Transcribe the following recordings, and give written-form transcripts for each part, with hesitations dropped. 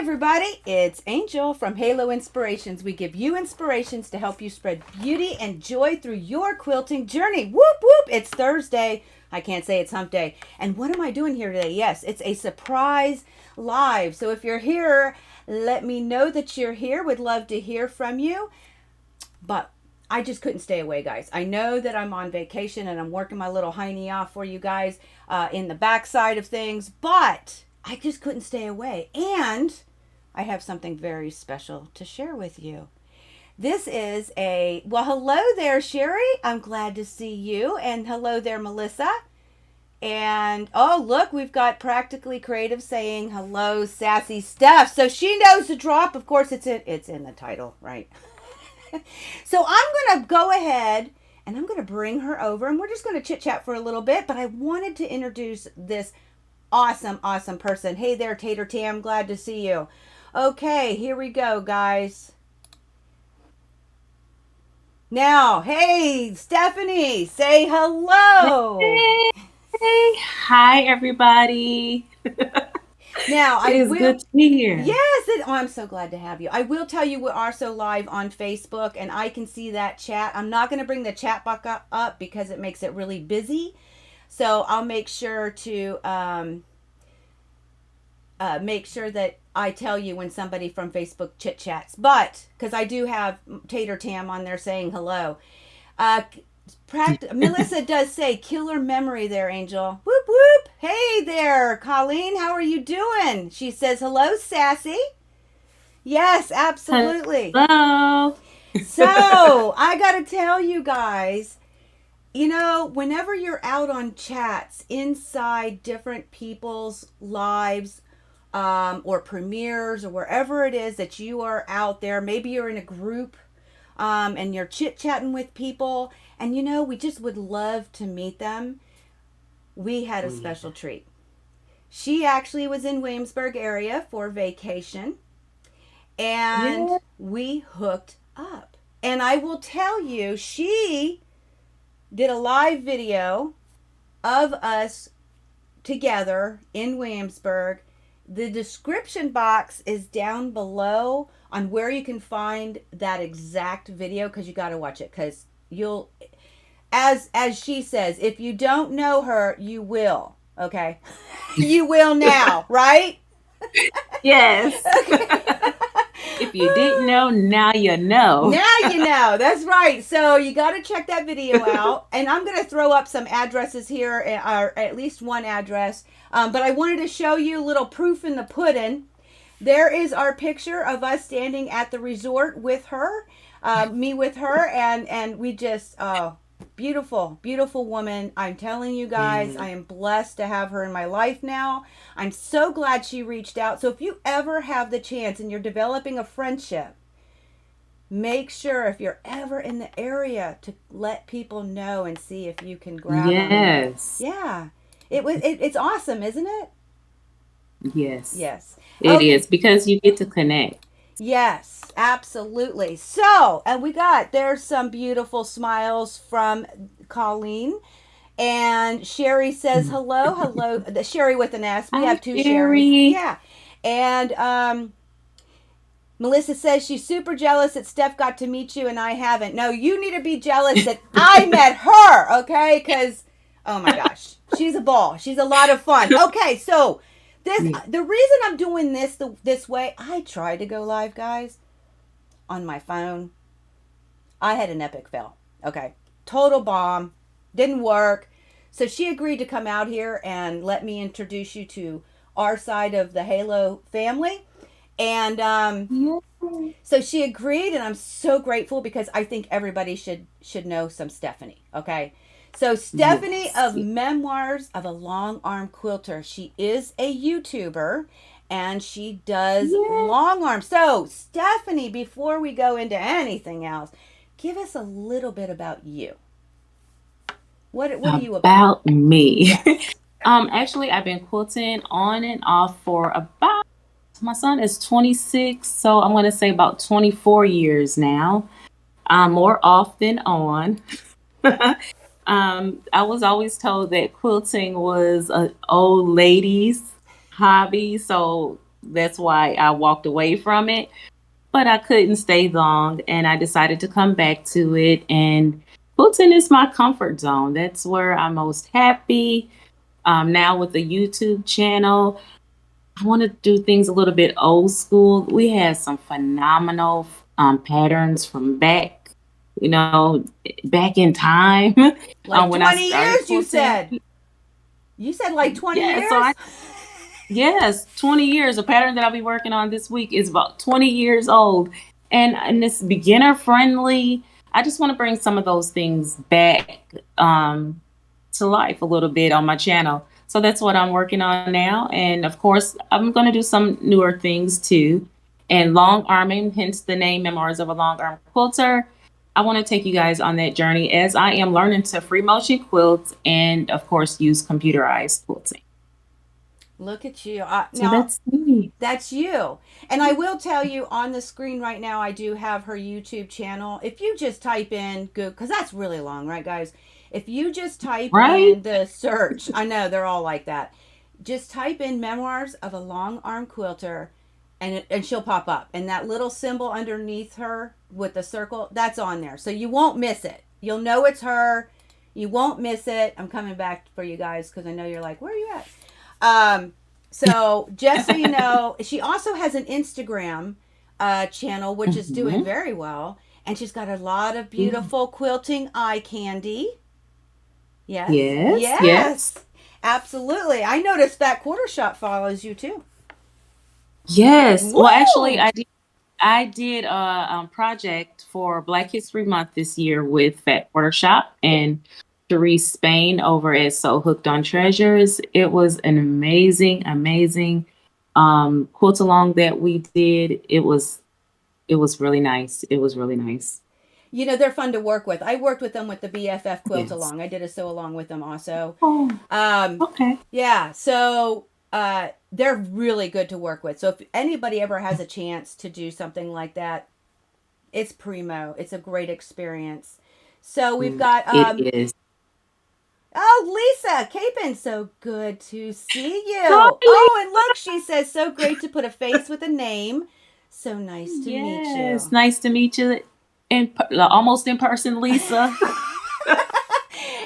everybody, it's Angel from Halo Inspirations. We give you inspirations to help you spread beauty and joy through your quilting journey. Whoop whoop, it's Thursday. I can't say it's hump day. And what am I doing here today? Yes, it's a surprise live. So if you're here, let me know that you're here. Would love to hear from you. But I just couldn't stay away, guys. I know that I'm on vacation and I'm working my little hiney off for you guys in the backside of things, but I just couldn't stay away. And I have something very special to share with you. This is well, hello there, Sherry. I'm glad to see you. And hello there, Melissa. And oh, look, we've got Practically Creative saying hello, Sassy Steph. So she knows the drop. Of course, it's in the title, right? So I'm going to go ahead and I'm going to bring her over and we're just going to chit chat for a little bit. But I wanted to introduce this awesome person. Hey there, Tater Tam. Glad to see you. Okay, here we go, guys. Now, hey, Stephanie, say hello. Hey, hi everybody. Now, It is good to be here. Yes, I'm so glad to have you. I will tell you we are so live on Facebook, and I can see that chat. I'm not going to bring the chat box up because it makes it really busy. So I'll make sure to make sure that I tell you when somebody from Facebook chit chats. But because I do have Tater Tam on there saying hello. Melissa does say killer memory there, Angel. Whoop whoop. Hey there, Colleen. How are you doing? She says hello, Sassy. Yes, absolutely. Hello. So I gotta tell you guys, whenever you're out on chats inside different people's lives, or premieres or wherever it is that you are out there, maybe you're in a group, and you're chit-chatting with people, and we just would love to meet them. We had a special treat. She actually was in Williamsburg area for vacation, and we hooked up. And I will tell you, she did a live video of us together in Williamsburg. The description box is down below on where you can find that exact video, because you got to watch it, because you'll, as she says, if you don't know her, you will. Okay. You will now, right? Yes. Okay. If you didn't know, now you know. Now you know. That's right. So you got to check that video out. And I'm going to throw up some addresses here, or at least one address. But I wanted to show you a little proof in the pudding. There is our picture of us standing at the resort with her, me with her, and we just, beautiful woman. I'm telling you guys, I am blessed to have her in my life now. I'm so glad she reached out. So if you ever have the chance and you're developing a friendship, make sure if you're ever in the area to let people know and see if you can grab them. Yes. Yeah. It's awesome, isn't it? Yes. Yes. It is, because you get to connect. Yes, absolutely. So, and there's some beautiful smiles from Colleen. And Sherry says hello. Sherry with an S. We have two Sherrys. Yeah. And Melissa says she's super jealous that Steph got to meet you and I haven't. No, you need to be jealous that I met her, okay? Because, oh my gosh, she's a ball. She's a lot of fun. Okay, so the reason I'm doing this way, I tried to go live, guys, on my phone. I had an epic fail. Okay, total bomb. Didn't work. So she agreed to come out here and let me introduce you to our side of the Halo family. And so she agreed, and I'm so grateful because I think everybody should know some Stephanie. Okay. So Stephanie of Memoirs of a Long Arm Quilter. She is a YouTuber and she does long arms. So Stephanie, before we go into anything else, give us a little bit about you. What are you about? About me. Yes. Actually, I've been quilting on and off for about, my son is 26, so I'm going to say about 24 years now. More off than on. I was always told that quilting was an old lady's hobby. So That's why I walked away from it. But I couldn't stay long, and I decided to come back to it. And quilting is my comfort zone. That's where I'm most happy. Now with the YouTube channel, I want to do things a little bit old school. We had some phenomenal patterns from you know, back in time Like when I 20 started years, you quilting. said. You said like 20 Yeah, so years? yes, 20 years. A pattern that I'll be working on this week is about 20 years old. And it's beginner friendly. I just want to bring some of those things back to life a little bit on my channel. So that's what I'm working on now. And of course, I'm going to do some newer things too. And long arming, hence the name Memoirs of a Long Arm Quilter. I want to take you guys on that journey as I am learning to free motion quilt and, of course, use computerized quilting. Look at you. So Now, that's me. that's you. And I will tell you on the screen right now, I do have her YouTube channel. If you just type in Google, because that's really long, right, guys? If you just type Right? in the search, I know they're all like that. Just type in Memoirs of a Long Arm Quilter, and she'll pop up. And that little symbol underneath her with the circle, that's on there. So you won't miss it. You'll know it's her. You won't miss it. I'm coming back for you guys because I know you're like, where are you at? So just so you know, she also has an Instagram channel, which is doing Mhm. very well. And she's got a lot of Yeah. beautiful quilting eye candy. Yes. Yes, yes, Yes. Absolutely. I noticed that quarter shot follows you too. yes. Well, actually, Woo! I did a project for Black History Month this year with Fat Quarter Shop and Cherise Spain over at So Hooked on Treasures. It was an amazing, amazing quilt along that we did. It was really nice. It was really nice. You know, they're fun to work with. I worked with them with the BFF quilt Yes. along. I did a sew along with them also. Oh, Um, okay. yeah, so they're really good to work with. So if anybody ever has a chance to do something like that, it's primo. It's a great experience. So we've got It is. oh, Lisa Capon, so good to see Hi, you. Oh, and Lisa. look, she says so great to put a face with a name. So nice to meet Yes, you. nice to meet you almost in person, Lisa.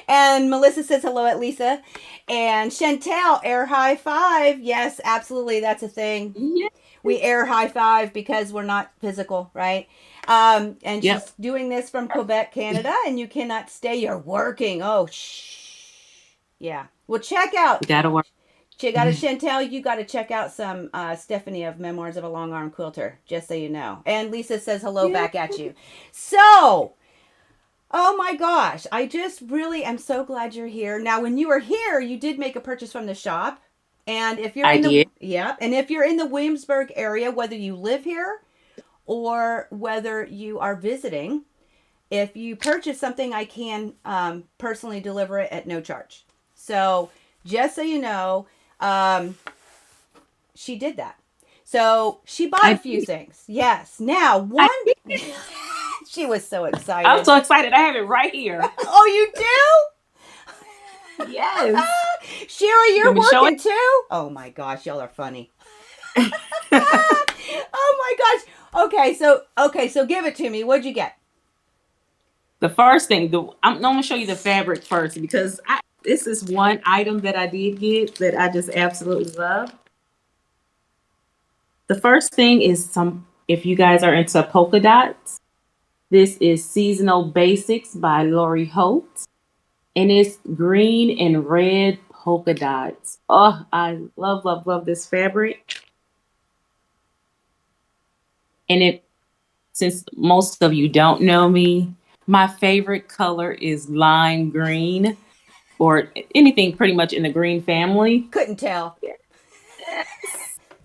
And Melissa says hello at Lisa. And Chantel, air high five. Yes, absolutely. That's a thing. Yes. We air high five because we're not physical, right? And Yep. she's doing this from Quebec, Canada, and you cannot stay. You're working. Oh, shh. Yeah. Well, check out. We gotta work. You got to Chantel. You got to check out some Stephanie of Memoirs of a Long Arm Quilter, just so you know. And Lisa says hello Yeah. back at you. So, oh my gosh, I just really am so glad you're here. Now, when you were here, you did make a purchase from the shop. And if you're I in the did. yeah, and if you're in the Williamsburg area, whether you live here or whether you are visiting, if you purchase something, I can personally deliver it at no charge. So just so you know, um, she did that. So she bought a I few did. things. Yes. Now, I one, did. she was so I'm excited. so excited. I have it right here. Oh, you Yes. do? Sherry, You want you're me to show working too? Oh my gosh, y'all are funny. it? Oh my gosh. Okay, so give it to me. What'd you get? The first thing, I'm gonna show you the fabric first because this is one item that I did get that I just absolutely love. The first thing is if you guys are into polka dots, this is Seasonal Basics by Laurie Holt, and it's green and red polka dots. Oh, I love, love, love this fabric. And since most of you don't know me, my favorite color is lime green or anything pretty much in the green family. Couldn't tell.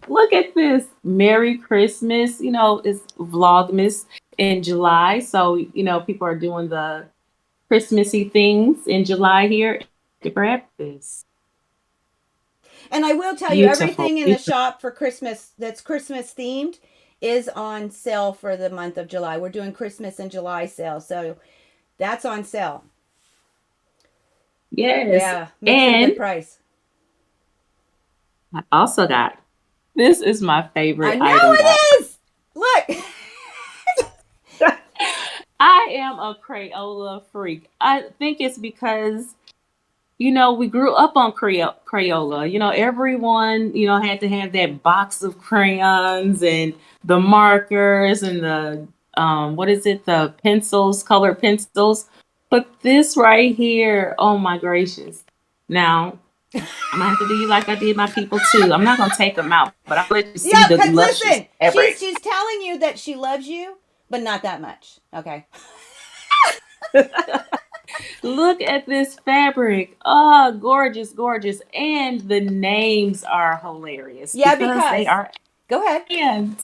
Look at this. Merry Christmas. It's Vlogmas in July. So, people are doing the Christmassy things in July here. To grab this. And I will tell you, Beautiful. everything in the Beautiful. shop for Christmas that's Christmas themed is on sale for the month of July. We're doing Christmas and July sale, so that's on sale. Yes. Yeah, makes it a And good price. I also got This is my I favorite know item, guys. it is. Look. I am a Crayola freak. I think it's because, we grew up on Crayola. Everyone, had to have that box of crayons and the markers and the, what is it? The pencils, colored pencils. But this right here, oh my gracious. Now, I'm gonna have to do you like I did my people too. I'm not gonna take them out, but I'll let you see Yeah, the because luscious listen, fabric. she's telling you that she loves you, but not that much. Okay. Look at this fabric. Oh, gorgeous, gorgeous. And the names are hilarious Yeah, because they because are go ahead. crayons.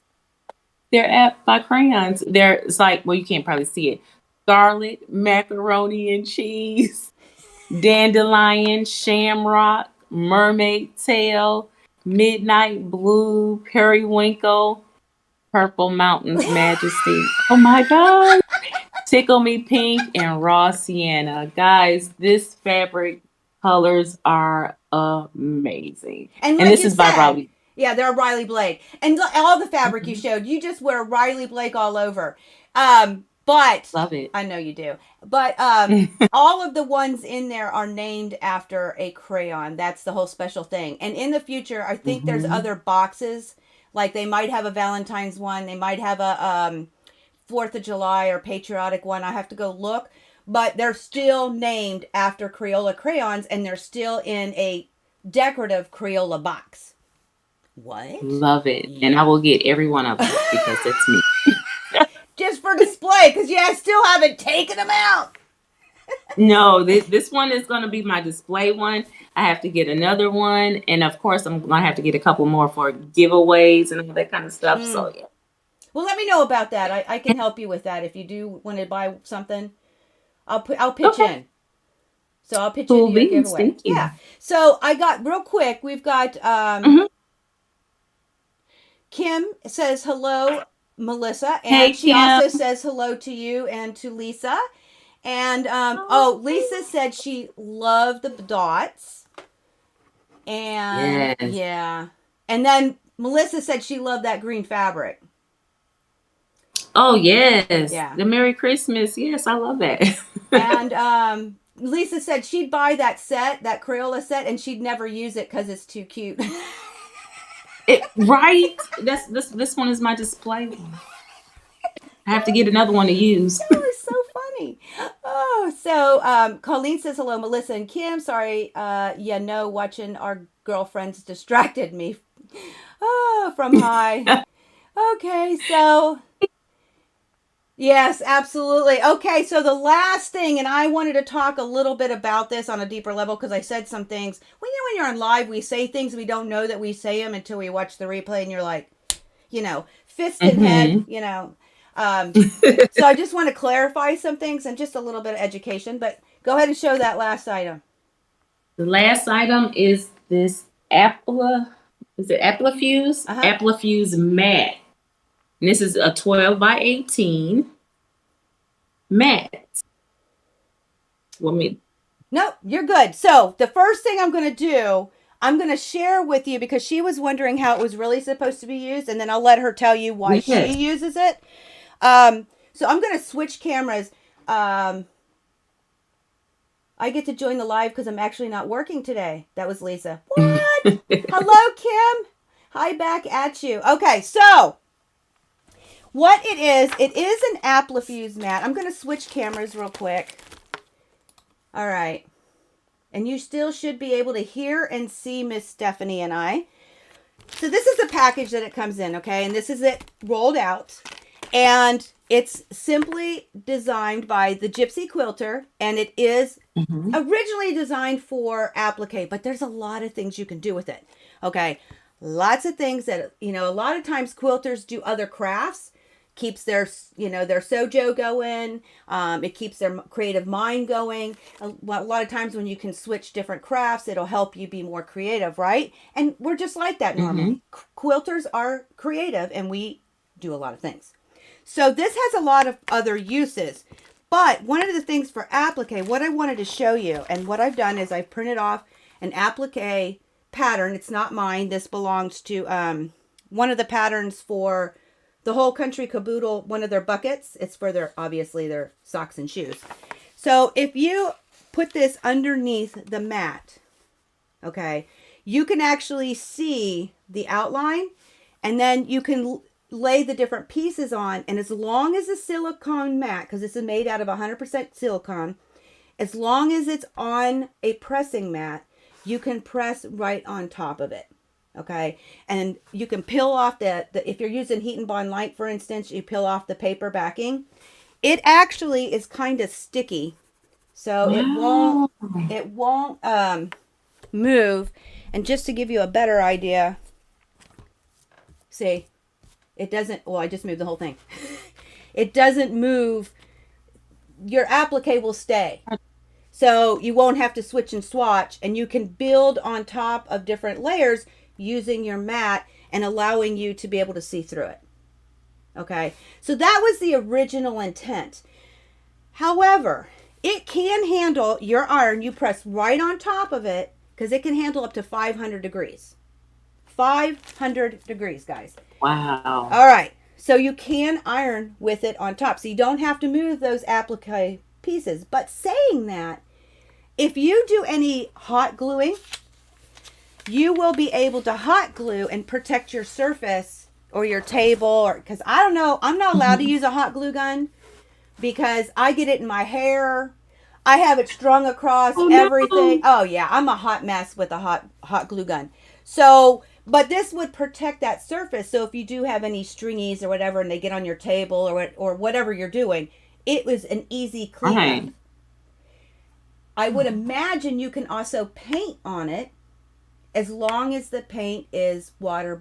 They're by crayons. It's like, well, you can't probably see it. Scarlet, macaroni and cheese, dandelion, shamrock, mermaid tail, midnight blue, periwinkle, purple mountains majesty. Oh my God. Tickle Me Pink and Raw Sienna. Guys, this fabric colors are amazing. And And like this you is by said, Riley. yeah, they're Riley Blake. And all the fabric you Mhm. showed, you just wear Riley Blake all over. But Love it. I know you do. But all of the ones in there are named after a crayon. That's the whole special thing. And in the future, I think there's Mhm. other boxes. Like they might have a Valentine's one. They might have a 4th of July or patriotic one. I have to go look. But they're still named after Crayola crayons, and they're still in a decorative Crayola box. What? Love it. And I Yeah. will get every one of them because it's me. Just for display, because I still haven't taken them out. No, this one is going to be my display one. I have to get another one. And of course, I'm going to have to get a couple more for giveaways and all that kind of stuff. Mm. So, yeah. Well, let me know about that. I can help you with that if you do want to buy something. I'll pitch Okay. in. So I'll pitch Cool into your beans. giveaway. Thank you. Yeah. So I got real quick. We've got Mhm. Kim says hello, Melissa, Hey, and she Kim. also says hello to you and to Lisa. And Oh, Lisa said she loved the dots. And yes. yeah. And then Melissa said she loved that green fabric. Oh, yes. Yeah. The Merry Christmas. Yes, I love that. And Lisa said she'd buy that set, that Crayola set, and she'd never use it because it's too cute. Right? This one is my display one. I have to get another one to use. That was so funny. Oh, so Colleen says hello, Melissa and Kim. Sorry, watching our girlfriends distracted me. Oh, from high. Okay, so yes, absolutely. Okay, so the last thing, and I wanted to talk a little bit about this on a deeper level because I said some things. When you're on live, we say things we don't know that we say them until we watch the replay, and you're like, fist in head, Hmm. So I just want to clarify some things and just a little bit of education. But go ahead and show that last item. The last item is this is it Applifuse? Uh huh. Applifuse matte. And this is a 12 by 18 matte. Nope, you're good. So the first thing I'm going to do, I'm going to share with you because she was wondering how it was really supposed to be used, and then I'll let her tell you why she Yes. uses it. So I'm going to switch cameras. I get to join the live because I'm actually not working today. That was Lisa. What? Hello, Kim. Hi, back at you. Okay, so what it is an Applifuse mat. I'm going to switch cameras real quick. All right. And you still should be able to hear and see Miss Stephanie and I. So this is the package that it comes in, okay? And this is it rolled out. And it's simply designed by the Gypsy Quilter. And it is originally designed for applique. But there's a lot of things you can do with it, okay? Lots of things that, a lot of times quilters do other crafts. Keeps their sojo going. It keeps their creative mind going. A lot of times when you can switch different crafts, it'll help you be more creative, right? And we're just like that normally. Quilters are creative and we do a lot of things. So this has a lot of other uses. But one of the things for applique, what I wanted to show you, and what I've done is I've printed off an applique pattern. It's not mine. This belongs to one of the patterns for the whole country caboodle, one of their buckets. It's for obviously their socks and shoes. So if you put this underneath the mat, okay, you can actually see the outline, and then you can lay the different pieces on. And as long as the silicone mat, because this is made out of 100% silicone, as long as it's on a pressing mat, you can press right on top of it. Okay. And you can peel off the if you're using Heat and Bond Light, for instance, you peel off the paper backing. It actually is kind of sticky. So Wow. it won't move. And just to give you a better idea, see, it doesn't, well, I just moved the whole thing. It doesn't move. Your applique will stay. So you won't have to switch and swatch, and you can build on top of different layers using your mat and allowing you to be able to see through it. Okay. So that was the original intent. However, it can handle your iron. You press right on top of it because it can handle up to 500 degrees. 500 degrees, guys. Wow. All right. So you can iron with it on top. So you don't have to move those applique pieces. But saying that, if you do any hot gluing, you will be able to hot glue and protect your surface or your table, or because I don't know, I'm not allowed to use a hot glue gun because I get it in my hair. I have it strung across everything. No. Oh yeah, I'm a hot mess with a hot glue gun. So, but this would protect that surface. So if you do have any stringies or whatever, and they get on your table or whatever you're doing, it was an easy cleanup. Right. I would imagine you can also paint on it as long as the paint is water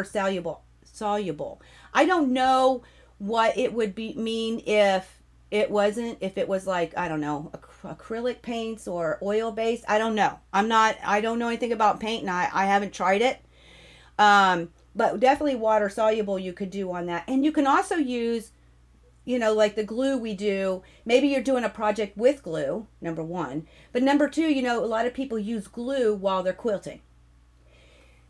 soluble. I don't know what it would mean if it was like, I don't know, acrylic paints or oil based. I don't know. I don't know anything about paint, and I haven't tried it. But definitely water soluble you could do on that. And you can also use, like the glue we do. Maybe you're doing a project with glue, number one. But number two, a lot of people use glue while they're quilting.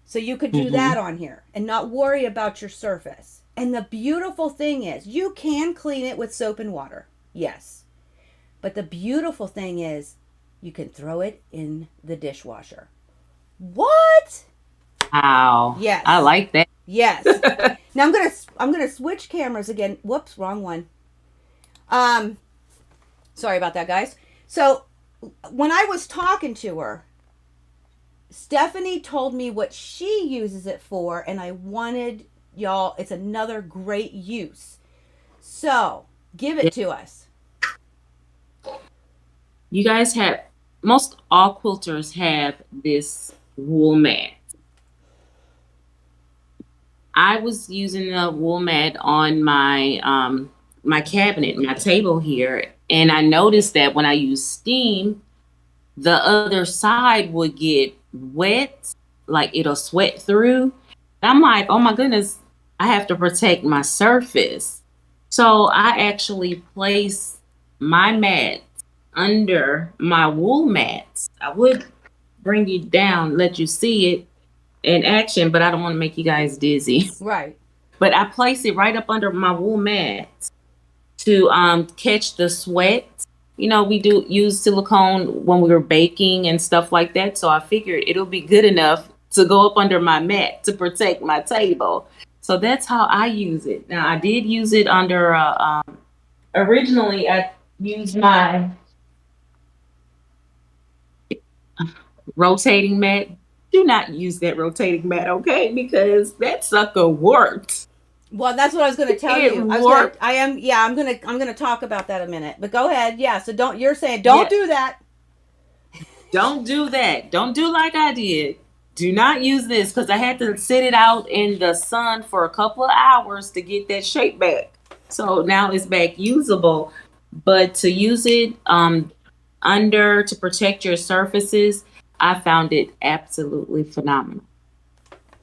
So you could do that on here and not worry about your surface. And the beautiful thing is you can clean it with soap and water. Yes. But the beautiful thing is you can throw it in the dishwasher. What? Wow. Yes. I like that. Yes. Now I'm gonna switch cameras again. Whoops, wrong one. Sorry about that, guys. So when I was talking to her, Stephanie told me what she uses it for, and I wanted y'all, it's another great use. So give it to us. You guys most all quilters have this wool mat. I was using the wool mat on my my cabinet, my table here, and I noticed that when I use steam, the other side would get wet, like it'll sweat through. I'm like, oh my goodness, I have to protect my surface. So I actually place my mat under my wool mats. I would bring you down, let you see it in action, but I don't want to make you guys dizzy. Right. But I place it right up under my wool mat to catch the sweat. We do use silicone when we were baking and stuff like that. So I figured it'll be good enough to go up under my mat to protect my table. So that's how I use it. Now I did use it under, originally I used my rotating mat. Do not use that rotating mat, okay? Because that sucker worked. Well, that's what I was going to tell you. I'm going to talk about that a minute. But go ahead. Yeah, so you're saying don't do that. Don't do that. Don't do like I did. Do not use this because I had to sit it out in the sun for a couple of hours to get that shape back. So now it's back usable. But to use it under to protect your surfaces, I found it absolutely phenomenal.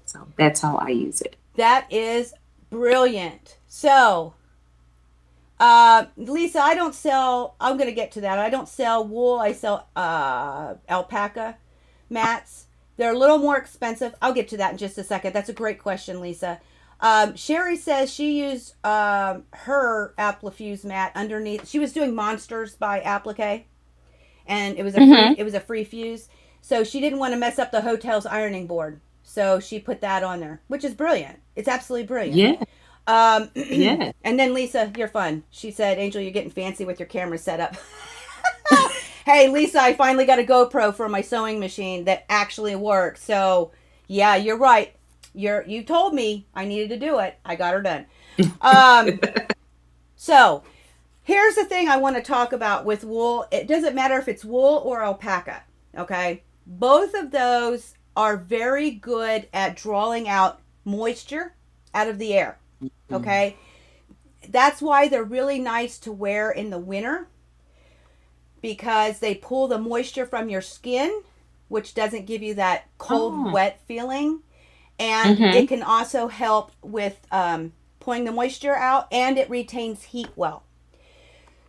So that's how I use it. That is brilliant. So, Lisa, I'm going to get to that. I don't sell wool. I sell alpaca mats. They're a little more expensive. I'll get to that in just a second. That's a great question, Lisa. Sherry says she used her Applique mat underneath. She was doing Monsters by Applique, and it was a free fuse. So she didn't want to mess up the hotel's ironing board. So she put that on there, which is brilliant. It's absolutely brilliant. Yeah. Yeah. And then Lisa, you're fun. She said, Angel, you're getting fancy with your camera setup. Hey, Lisa, I finally got a GoPro for my sewing machine that actually works. So, yeah, you're right. You told me I needed to do it. I got her done. So, here's the thing I want to talk about with wool. It doesn't matter if it's wool or alpaca, okay? Both of those are very good at drawing out moisture out of the air, okay? That's why they're really nice to wear in the winter, because they pull the moisture from your skin, which doesn't give you that cold, wet feeling. And it can also help with pulling the moisture out, and it retains heat well.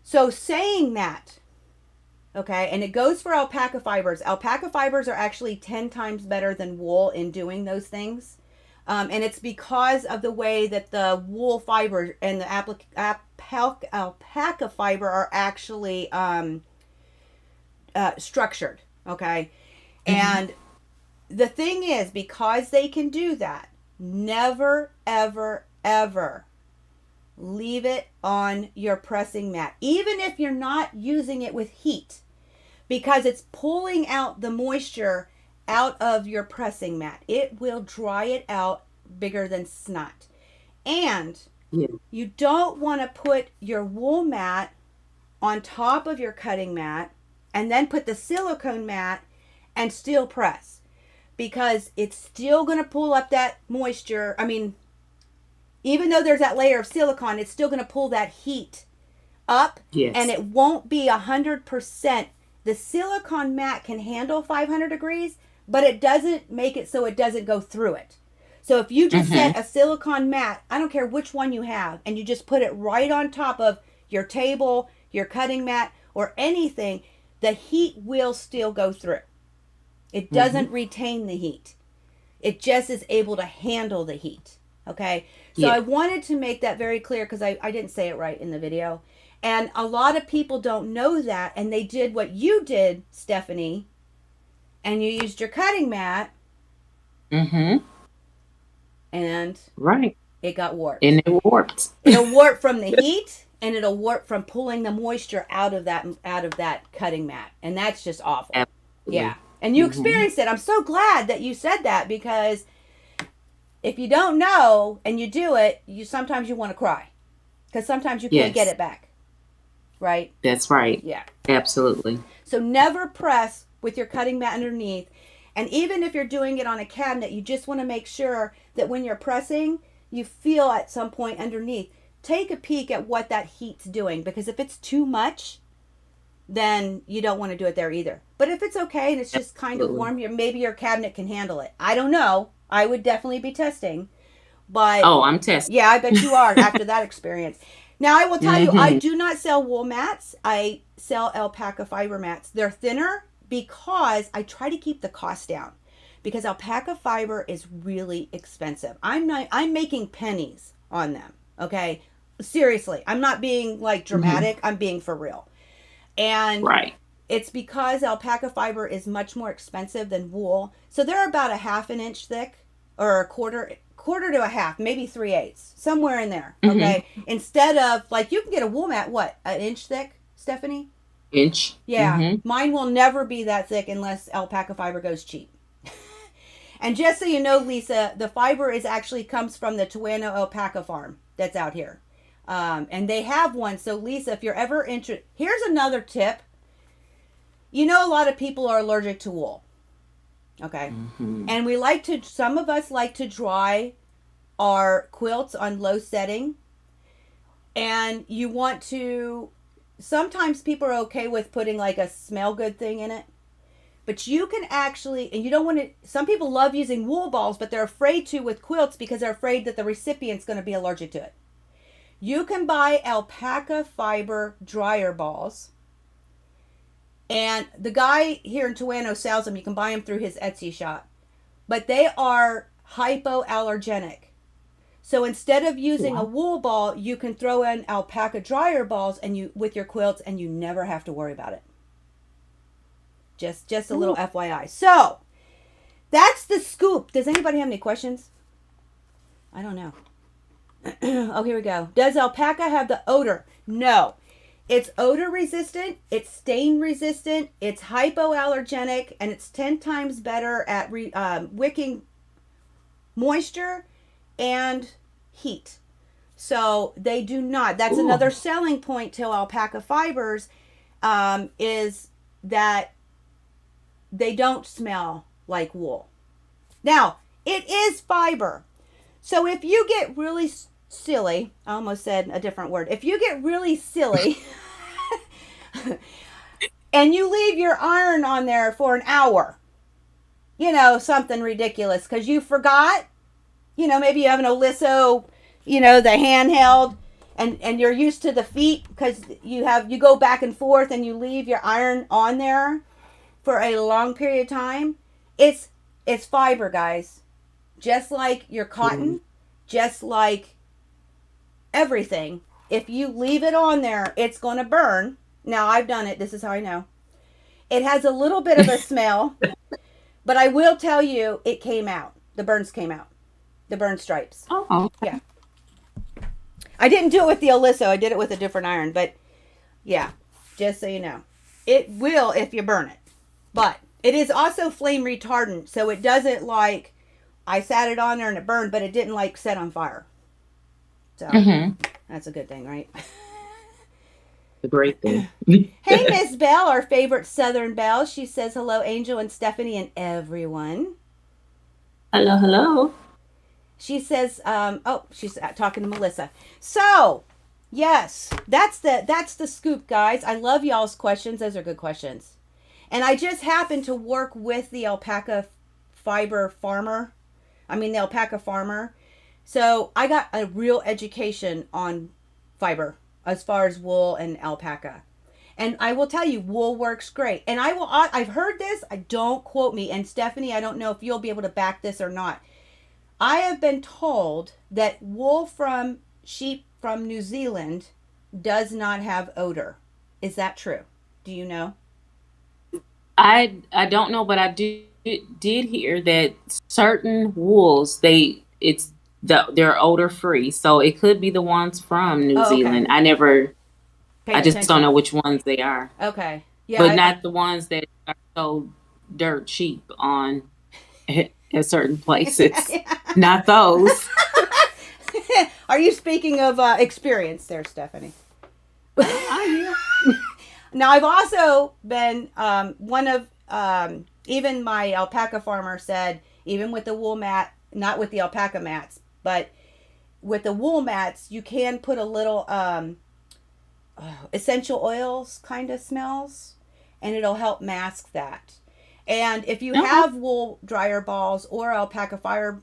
So saying that, okay, and it goes for alpaca fibers. Alpaca fibers are actually 10 times better than wool in doing those things. And it's because of the way that the wool fiber and the alpaca fiber are actually structured, okay? And the thing is, because they can do that, never, ever, ever leave it on your pressing mat, even if you're not using it with heat, because it's pulling out the moisture out of your pressing mat. It will dry it out bigger than snot. And you don't want to put your wool mat on top of your cutting mat and then put the silicone mat and still press, because it's still going to pull up that moisture. I mean, even though there's that layer of silicone, it's still going to pull that heat up, and it won't be 100%. The silicone mat can handle 500 degrees, but it doesn't make it so it doesn't go through it. So if you just set a silicone mat, I don't care which one you have, and you just put it right on top of your table, your cutting mat, or anything, the heat will still go through. It doesn't retain the heat. It just is able to handle the heat. Okay? So I wanted to make that very clear, because I didn't say it right in the video. And a lot of people don't know that, and they did what you did, Stephanie, and you used your cutting mat. And it got warped. And it warped. It'll warp from the heat, and it'll warp from pulling the moisture out of that cutting mat. And that's just awful. Absolutely. Yeah. And you experienced it. I'm so glad that you said that, because if you don't know and you do it, sometimes you want to cry, because sometimes you can't get it back. Right? That's right. Yeah. Absolutely. So never press with your cutting mat underneath. And even if you're doing it on a cabinet, you just want to make sure that when you're pressing, you feel at some point underneath. Take a peek at what that heat's doing, because if it's too much, then you don't want to do it there either. But if it's okay and it's just kind of warm, maybe your cabinet can handle it. I don't know. I would definitely be testing. But I'm testing. Yeah, I bet you are after that experience. Now, I will tell you, I do not sell wool mats. I sell alpaca fiber mats. They're thinner because I try to keep the cost down, because alpaca fiber is really expensive. I'm making pennies on them. Okay. Seriously. I'm not being like dramatic. I'm being for real. And it's because alpaca fiber is much more expensive than wool. So they're about a half an inch thick, or a quarter to a half, maybe 3/8, somewhere in there. Okay. Instead of, like, you can get a wool mat, what, an inch thick, Stephanie? Inch. Yeah. Mine will never be that thick unless alpaca fiber goes cheap. And just so you know, Lisa, the fiber actually comes from the Tuano alpaca farm that's out here. And they have one. So Lisa, if you're ever interested, here's another tip. You know, a lot of people are allergic to wool. Okay. And some of us like to dry our quilts on low setting. And you want to, sometimes people are okay with putting like a smell good thing in it. But you can actually, and you don't want to, some people love using wool balls, but they're afraid to with quilts because they're afraid that the recipient's going to be allergic to it. You can buy alpaca fiber dryer balls. And the guy here in Tuano sells them. You can buy them through his Etsy shop. but they are hypoallergenic. So instead of using a wool ball, you can throw in alpaca dryer balls and you with your quilts, and you never have to worry about it. Just a little FYI. So that's the scoop. Does anybody have any questions? I don't know. Oh, here we go. Does alpaca have the odor? No. It's odor resistant, it's stain resistant, it's hypoallergenic, and it's 10 times better at wicking moisture and heat. So they do not. That's another selling point to alpaca fibers, is that they don't smell like wool. Now, it is fiber. So if you get really silly, I almost said a different word. If you get really silly and you leave your iron on there for an hour, something ridiculous because you forgot, maybe you have an Oliso, the handheld, and you're used to the feet because you go back and forth and you leave your iron on there for a long period of time. It's fiber, guys. Just like your cotton, just like everything. If you leave it on there, it's going to burn. Now, I've done it. This is how I know. It has a little bit of a smell, but I will tell you, it came out. The burns came out. The burn stripes. Oh. Yeah. I didn't do it with the Oliso. I did it with a different iron, but yeah, just so you know. It will if you burn it. But it is also flame retardant, so it doesn't I sat it on there and it burned, but it didn't set on fire. So that's a good thing, right? A great thing. Hey, Miss Bell, our favorite Southern Belle. She says hello, Angel and Stephanie and everyone. Hello. She says, she's talking to Melissa. So, yes, that's the scoop, guys. I love y'all's questions. Those are good questions. And I just happened to work with the alpaca farmer. So I got a real education on fiber as far as wool and alpaca. And I will tell you, wool works great. And I've heard this, don't quote me. And Stephanie, I don't know if you'll be able to back this or not. I have been told that wool from sheep from New Zealand does not have odor. Is that true? Do you know? I don't know, but I did hear that certain wools they're odor free, so it could be the ones from New Zealand. I just don't know which ones they are. Okay, yeah, but not the ones that are so dirt cheap on at certain places. Not those. Are you speaking of experience there, Stephanie? Now, I've also been one of, even my alpaca farmer said, even with the wool mat, not with the alpaca mats, but with the wool mats, you can put a little essential oils kind of smells, and it'll help mask that. And if you have wool dryer balls or alpaca fire...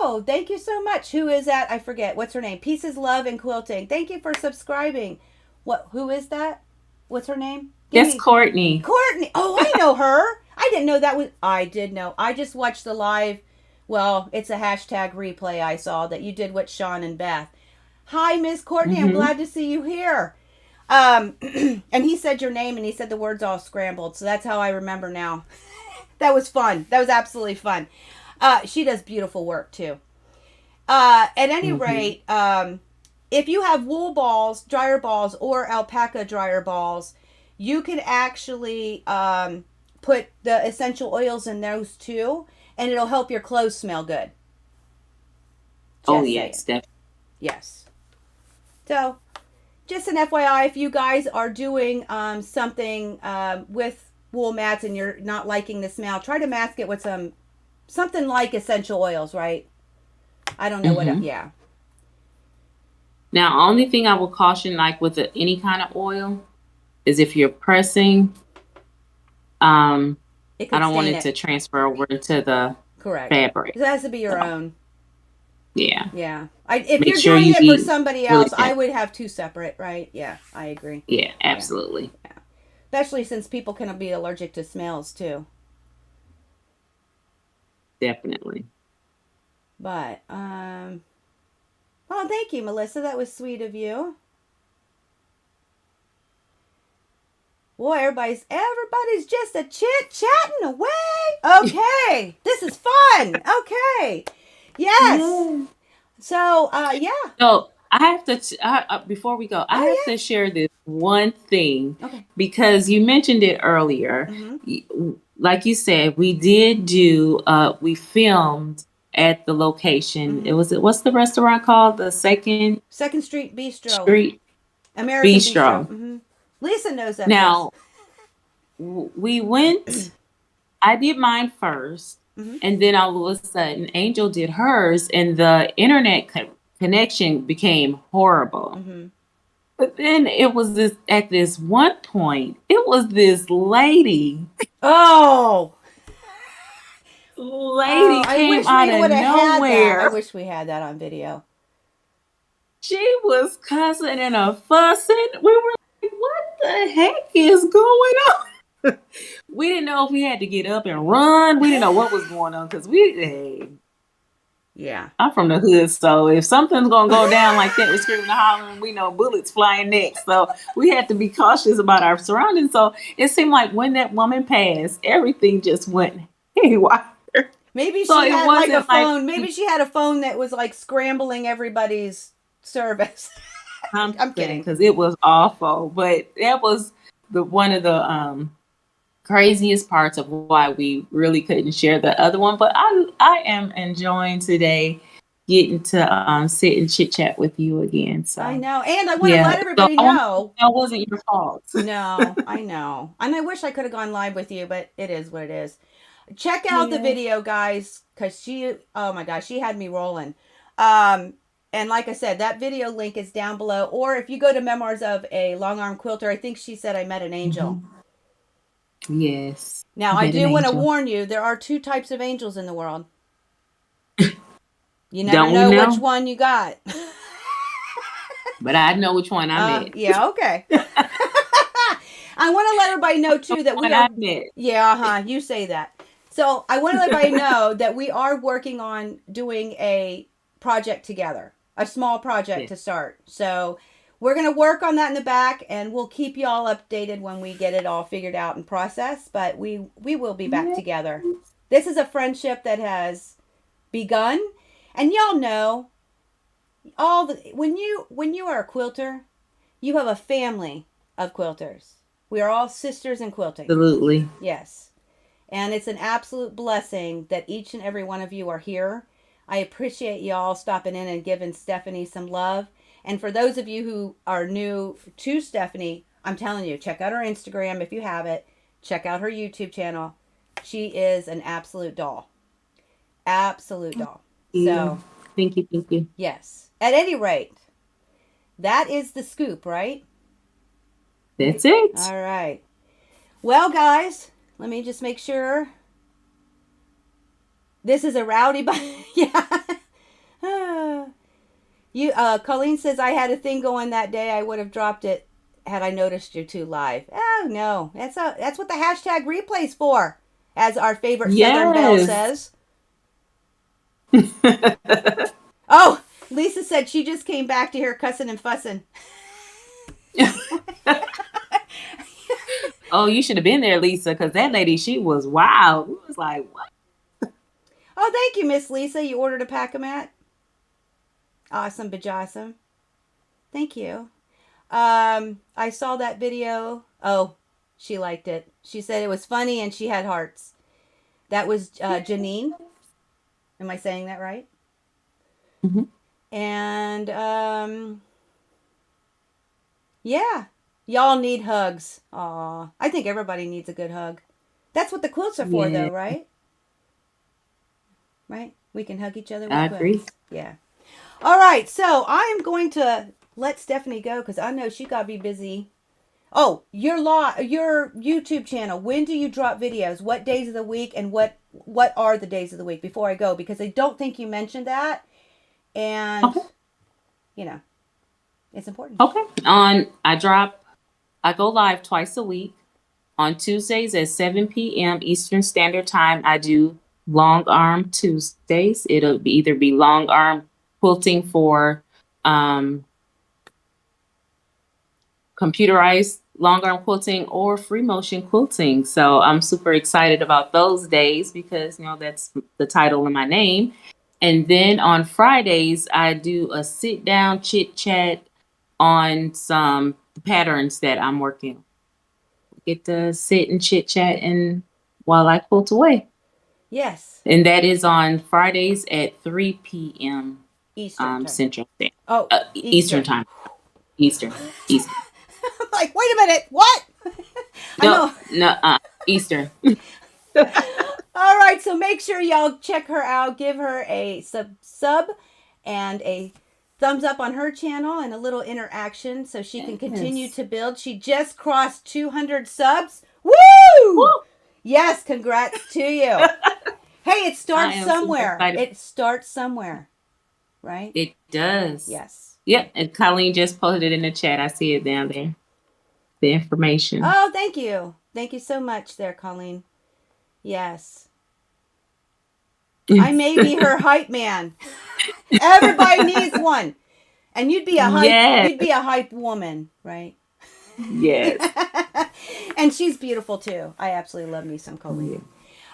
Oh, thank you so much. Who is that? I forget. What's her name? Pieces, Love, and Quilting. Thank you for subscribing. Who is that? What's her name? Yes, Courtney. Courtney. Oh, I know her. I didn't know that was... I did know. I just watched the live... Well, it's a hashtag replay I saw that you did with Sean and Beth. Hi, Miss Courtney. I'm glad to see you here. And he said your name and he said the words all scrambled. So that's how I remember now. That was fun. That was absolutely fun. She does beautiful work too. At any rate, if you have wool balls, dryer balls, or alpaca dryer balls, you can actually put the essential oils in those too, and it'll help your clothes smell good. Yes, definitely. Yes. So, just an FYI, if you guys are doing something with wool mats and you're not liking the smell, try to mask it with something like essential oils, right? I don't know what. Yeah. Now, only thing I will caution, like with any kind of oil, is if you're pressing, I don't want it to transfer over to the fabric. It has to be your own. Yeah. Yeah. If you're doing it for somebody else, I would have two separate, right? Yeah, I agree. Yeah, absolutely. Yeah. Especially since people can be allergic to smells too. Definitely. But well, thank you, Melissa. That was sweet of you. Boy, everybody's just a chit chatting away. Okay, this is fun. Okay, yes. Yeah. So, yeah. So I have to, before we go, I have Oh to share this one thing yeah. Okay. because you mentioned it earlier. Mm-hmm. Like you said, we did do, we filmed at the location. It Mm-hmm. was, what's the restaurant called? The Second Second Street Bistro, Street American Bistro. Bistro. Mm-hmm. Lisa knows that place. Now, we went, I did mine first, Mm-hmm. and then all of a sudden, Angel did hers, and the internet connection became horrible. Mm-hmm. But then it was this, at this one point, it was this lady. Oh. Oh, Lady I came wish out we of would have had that. I nowhere. wish we had that on video. She was cussing and a fussing. We were like, what the heck is going on? We didn't know if we had to get up and run. We didn't know what was going on because hey, Yeah. I'm from the hood, so if something's gonna go down like that, we're screaming and hollering, we know bullets flying next. So we had to be cautious about our surroundings. So it seemed like when that woman passed, everything just went haywire. Maybe So she it had like a wasn't like phone. Maybe she had a phone that was like scrambling everybody's service. I'm I'm saying kidding. because it was awful, but that was the one of the craziest parts of why we really couldn't share the other one. But I am enjoying today getting to sit and chit chat with you again. I So know. And I want to yeah, let so everybody I want know. that wasn't your fault. No, I know. And I wish I could have gone live with you, but it is what it is. Check out the Yeah. video, guys, because oh my gosh, she had me rolling. Um, and like I said, that video link is down below. Or if you go to Memoirs of a Long Arm Quilter, I think she said I met an angel. Mm-hmm. Yes. Now, I Met an do want to angel. warn you, there are two types of angels in the world. You never Don't we know which know? one you got. But I know which one I met. Yeah, okay. I want to let everybody know too that we One are. I met. Yeah, you say that. So I want to let everybody know that we are working on doing a project together, a small project to start. So we're going to work on that in the back, and we'll keep you all updated when we get it all figured out and processed. But we will be back together. This is a friendship that has begun, and y'all know when you are a quilter, you have a family of quilters. We are all sisters in quilting. Absolutely. Yes. And it's an absolute blessing that each and every one of you are here. I appreciate y'all stopping in and giving Stephanie some love. And for those of you who are new to Stephanie, I'm telling you, check out her Instagram if you have it. Check out her YouTube channel. She is an absolute doll. Absolute doll. So, thank you. yes. At any rate, that is the scoop, right? That's it. All right. Well, guys, let me just make sure. This is a rowdy, yeah. Colleen says I had a thing going that day. I would have dropped it had I noticed you two live. Oh no, that's what the hashtag replay's for, as our favorite Southern Belle says. Oh, Lisa said she just came back to hear cussing and fussing. Oh, you should have been there, Lisa, because that lady, she was wild. We was like, what? Oh, thank you, Miss Lisa. You ordered a pack-a-mat? Awesome, bajawesome. Thank you. I saw that video. Oh, she liked it. She said it was funny and she had hearts. That was Janine. Am I saying that right? Mm-hmm. And, yeah. Y'all need hugs. Aw. I think everybody needs a good hug. That's what the quilts are for, though, right? Right? We can hug each other with quilts. I agree. Yeah. All right. So I am going to let Stephanie go because I know she got to be busy. Oh, your YouTube channel. When do you drop videos? What days of the week and what are the days of the week before I go? Because I don't think you mentioned that. And, it's important. Okay. I go live twice a week. On Tuesdays at 7 p.m. Eastern Standard Time, I do long arm Tuesdays. It'll either be long arm quilting for computerized long arm quilting or free motion quilting. So I'm super excited about those days because, that's the title of my name. And then on Fridays, I do a sit down chit chat on some patterns that I'm working on. Get to sit and chit chat and while I quilt away. Yes. And that is on Fridays at 3 p.m. Eastern time. Central Standard. Oh, Eastern time. Eastern. Like, wait a minute, what? Eastern. All right, so make sure y'all check her out. Give her a sub and a thumbs up on her channel and a little interaction so she can continue to build. She just crossed 200 subs. Woo! Woo! Yes, congrats to you. Hey, it starts somewhere. It starts somewhere, right? It does. Yes. Yep, and Colleen just posted it in the chat. I see it down there. The information. Oh, thank you. Thank you so much there, Colleen. Yes. I may be her hype man. Everybody needs one. And you'd be a hype woman, right? Yes. And she's beautiful too. I absolutely love me some Colleen.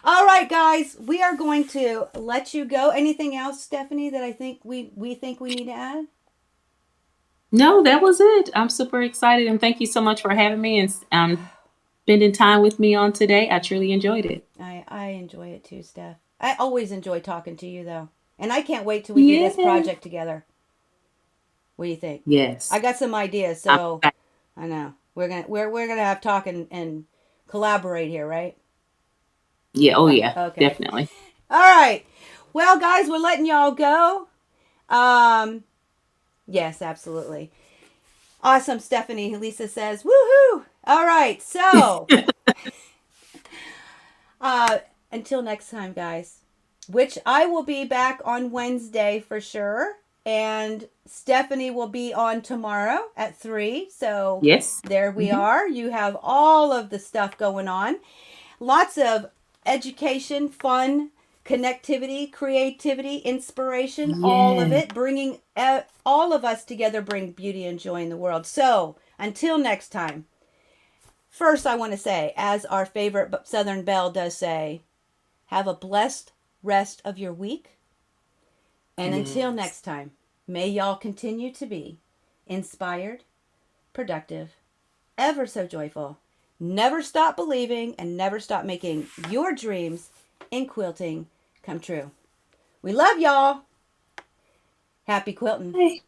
All right, guys, we are going to let you go. Anything else, Stephanie, that I think we think we need to add? No, that was it. I'm super excited, and thank you so much for having me and spending time with me on today. I truly enjoyed it. I enjoy it too, Steph. I always enjoy talking to you, though. And I can't wait till we do this project together. What do you think? Yes. I got some ideas, so I know. We're gonna have talk and collaborate here, right? Yeah, okay. Definitely. All right. Well, guys, we're letting y'all go. Yes, absolutely. Awesome, Stephanie. Lisa says, woohoo! All right, so until next time, guys, which I will be back on Wednesday for sure, and Stephanie will be on tomorrow at 3. So yes, there we are. You have all of the stuff going on. Lots of education, fun, connectivity, creativity, inspiration, all of it, bringing all of us together, bring beauty and joy in the world. So until next time, first I want to say, as our favorite Southern Belle does say, have a blessed rest of your week. And until next time, may y'all continue to be inspired, productive, ever so joyful. Never stop believing and never stop making your dreams in quilting come true. We love y'all. Happy quilting.